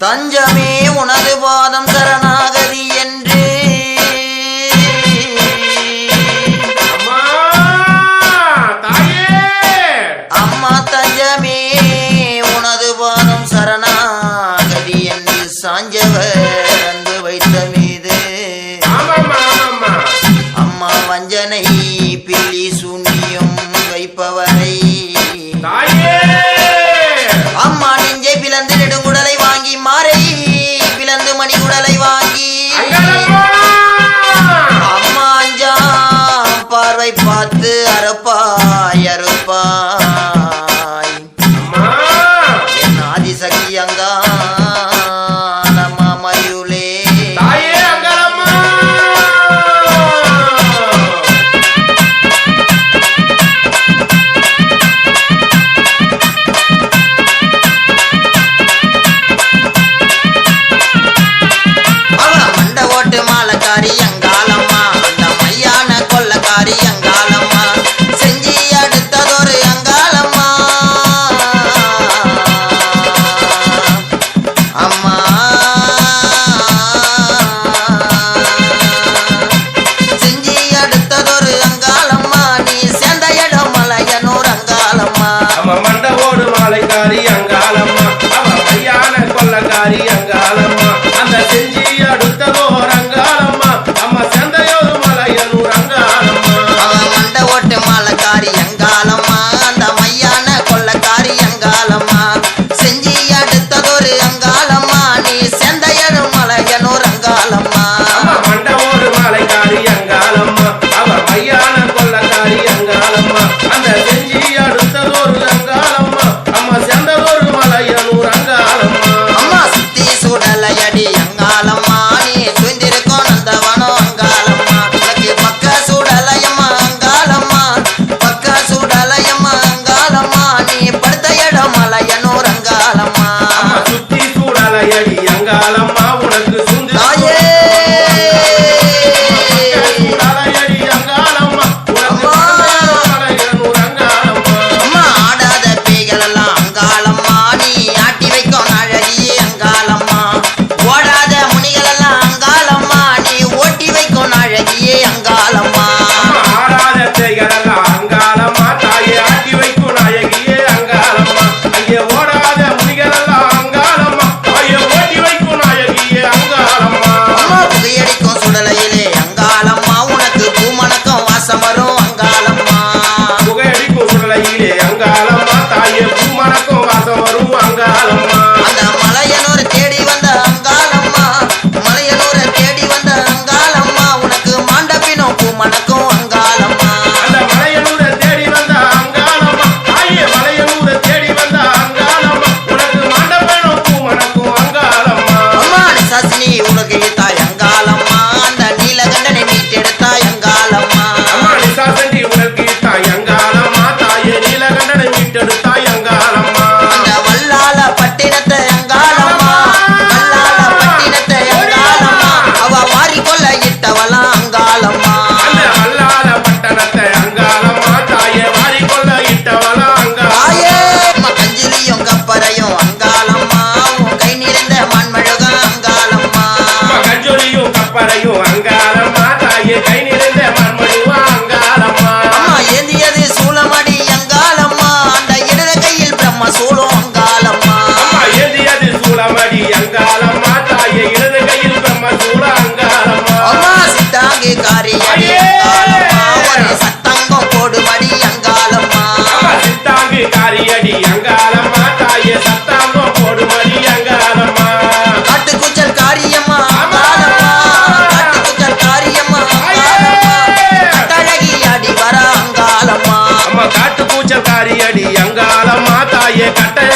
தஞ்சமே உனது பாதம் சரணாகதி என்று அம்மா தஞ்சமே உனது பாதம் சரணாகதி என்று சாஞ்சவர் அன்பு வைத்த மீது அம்மா வஞ்சனை பில்லி சூன்யம் வைப்பவரை அம்மா நெஞ்சை பிளந்து நெடுங்குடலை வாங்கி மாறை பிளந்து மணிகுடலை வாங்கி அம்மா அஞ்சாம் பார்வை பார்த்து அறுப்பாய் அறுப்பாய் என் ஆதிசக்தி அங்கா மயுளே மாலக்காரி அங்காளம்மா அந்த மையான கொள்ளக்காரி அங்காளம்மா செஞ்சி அடுத்ததொரு அங்காளம்மா அம்மா செஞ்சி அடுத்ததொரு அங்காளம்மா நீ சேர்ந்த இடம் மலையனூர் அங்காளம்மா மண்டவோடு மாலைக்காரி அங்காளம்மா அவ மையான கொள்ளக்காரி அங்காளம்மா அந்த செஞ்சி அடுத்ததோர் அங்காளம்மா அம்மா செந்தையோடு மலையனூர் அங்காளம்மா அவ மண்ட ஓட்டு மாலக்காரி அங்காளம்மா அந்த மையான கொள்ளக்காரி அங்காளம்மா செஞ்சி அடுத்ததொரு அங்காளம்மா நீ செந்தையடு மலையனூர் அங்காளம்மா மண்டவோடு மாலைக்காரி அங்காளம்மா அவ மையான கொள்ளக்காரி அங்காளம்மா அந்த செஞ்சி அடுத்ததோர் அங்காளம்மா அம்மா செந்ததோர் மலையனூர் அங்காளம்மா அம்மா சுத்தி சுடலையடி அங்காளம்மா நீ சுந்திருக்கோம் நந்தவனம் அங்காளம்மா உனக்கு பக்க சுடலையம்மா அங்காளம்மா பக்க சுடலையம்மா அங்காளம்மா நீ படுத்த இடம் மலையனூர் அங்காளம்மா சுத்தி சூடலையடி அங்காளம்மா உனக்கு தாயே சூடலையடி அங்காளம்மா மலையனூர் அங்காளம்மா அம்மா ஆடாத பேய்கள் எல்லாம் அங்காளம்மா நீ ஆட்டி வைக்கும் அழகியே அங்காளம்மா ஓடாத முனிகள் எல்லாம் அங்காளம்மா நீ ஓட்டி வைக்கும் அழகியே அங்காளம்மா ஆடாத பேய்களெல்லாம் அங்காளம்மா தாயே ஆட்டி வைக்கும் நாயகியே அங்காளம்மா அங்கே ஓடாத முனிகளெல்லாம் அங்காளம்மா தாயே ஓட்டி வைக்கும் நாயகியே அங்காளம்மா அம்மா புகையடிக்கும் சுடலையிலே அங்காளம்மா உனக்கு பூமணக்கம் வாசம் வரும் அங்காளம்மா புகையடிக்கும் சுடலையிலே அங்காளம்மா தாயே பூமணக்கும் வாசம் வரும் அங்காளம்மா அந்த மலையனூர் தேடி வந்த அங்காளம்மா மலையனூர் தேடி வந்த அங்காளம்மா உனக்கு மாண்டபினும் பூமணக்கும் அங்காளம்மா அந்த மலையனூரை தேடி வந்த அங்காளம்மா தாயே மலையனூரை தேடி வந்த அங்காளம்மா உனக்கு மாண்டபேனும் பூமணக்கும் அங்காளம்மா அம்மா சாசினி உனக்கு தாய் அங்காளம்மா அந்த நீலகண்டனை மீட்டெடுத்தாய் அங்காளம்மா அம்மா நிசாசண்டி உனக்கு தாய் அங்காளம்மா தாயே நீலகண்டனை மீட்டெடுத்தாய் அங்காளம்மா அந்த வல்லால பட்டினத்தை அங்காளம்மா வல்லால பட்டினத்தை அங்காளம்மா அவ மாறிக்கொள்ள இட்டவளாம் அங்காளம்மா அந்த அல்லாத பட்டணத்தை அங்காளம்மா தாயே வாரிக்கொள்ள இட்டவளா தாயே அங்காளம்மா அம்மா கஞ்சிலியும் கப்பரையும் அங்காளம்மா உன் கை நிறைந்த மண்மெழுகம் அங்காளம்மா அம்மா கஞ்சொலியும் கப்பரையும் அங்காளம்மா தாயே கை நிறைந்த மண்மணிவா அங்காளம்மா அம்மா ஏந்தியது சூளமடி அங்காளம்மா அந்த இடது கையில் பிரம்ம சூளம் அங்காளம்மா அம்மா ஏந்தியது சூளமடி அங்காளம்மா தாயே இடது கையில் பிரம்ம சூள அங்காளம்மா அம்மா சித்தாங்கு காரியடி அங்காளம்மா ஒரு சத்தங்கம் போடுமடி அங்காளம்மா அம்மா சித்தாங்கு காரியடி அங்காளம்மா தாயே சத்தாங்கம் போடுமடி அங்காளம்மா காட்டுக்குச்சல் காரியம்மா அங்காளம்மா காட்டுக்குச்சல் காரியம்மா அங்காளம்மா கட்டழகி அடி வர அங்காளம்மா அம்மா காட்டு பூச்சல் காரியடி அங்காளம்மா தாயே கட்டழகி